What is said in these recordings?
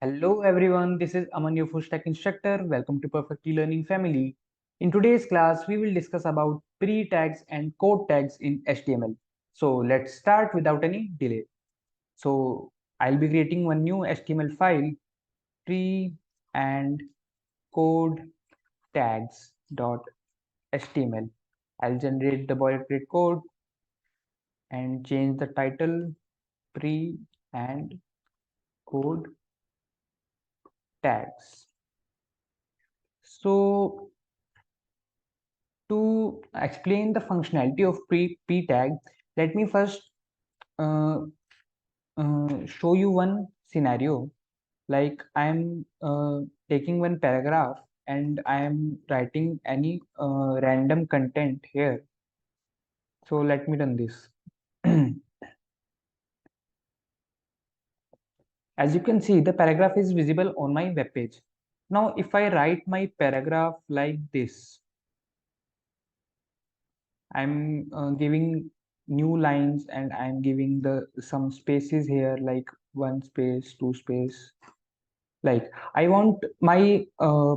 Hello everyone, this is Aman, your full stack instructor. Welcome to Perfect eLearning family. In today's class, we will discuss about pre-tags and code tags in HTML. So let's start without any delay. So I'll be creating one new HTML file, pre and code tags.html. I'll generate the boilerplate code and change the title pre and code tags. So to explain the functionality of p tag, let me first uh, show you one scenario. Like I'm taking one paragraph and I am writing any random content here. So let me run this. As you can see, the paragraph is visible on my web page. Now, if I write my paragraph like this, I'm giving new lines and I'm giving the some spaces here like one space, two space. Like I want my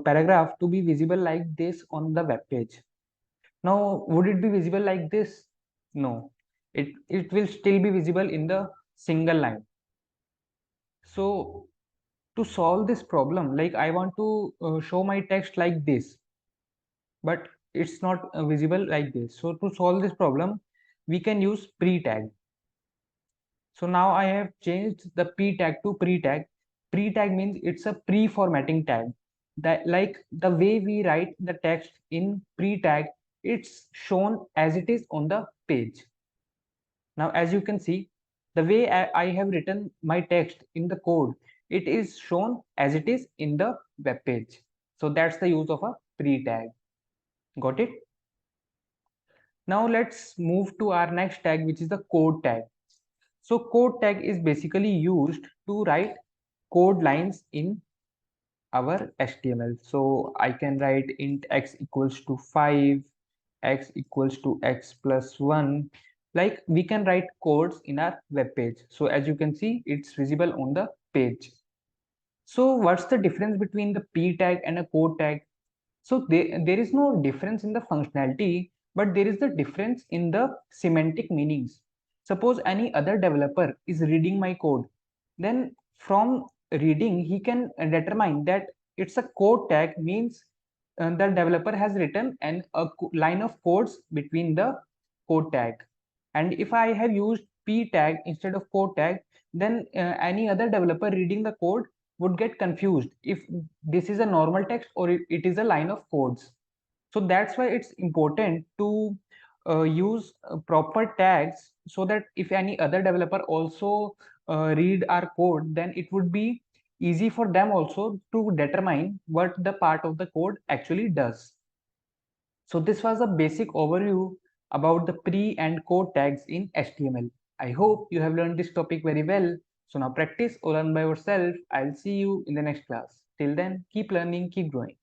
paragraph to be visible like this on the web page. Now, would it be visible like this? No, it will still be visible in the single line. So to solve this problem, like I want to show my text like this, but it's not visible like this. So to solve this problem, we can use pre-tag. So now I have changed the p tag to pre-tag. Pre-tag means it's a pre-formatting tag. That like the way we write the text in pre-tag, it's shown as it is on the page. Now, as you can see, the way I have written my text in the code, it is shown as it is in the web page. So that's the use of a pre-tag. Got it? Now let's move to our next tag, which is the code tag. So code tag is basically used to write code lines in our HTML. So I can write int x equals to 5, x equals to x plus 1. Like we can write codes in our web page. So as you can see, it's visible on the page. So what's the difference between the p tag and a code tag? So there is no difference in the functionality, but there is the difference in the semantic meanings. Suppose any other developer is reading my code, then from reading, he can determine that it's a code tag means the developer has written a line of codes between the code tag. And if I have used p tag instead of code tag, then any other developer reading the code would get confused if this is a normal text or it is a line of codes. So that's why it's important to use proper tags so that if any other developer also read our code, then it would be easy for them also to determine what the part of the code actually does. So this was a basic overview about the pre and code tags in HTML. I hope you have learned this topic very well. So now practice or learn by yourself. I'll see you in the next class. Till then, keep learning, keep growing.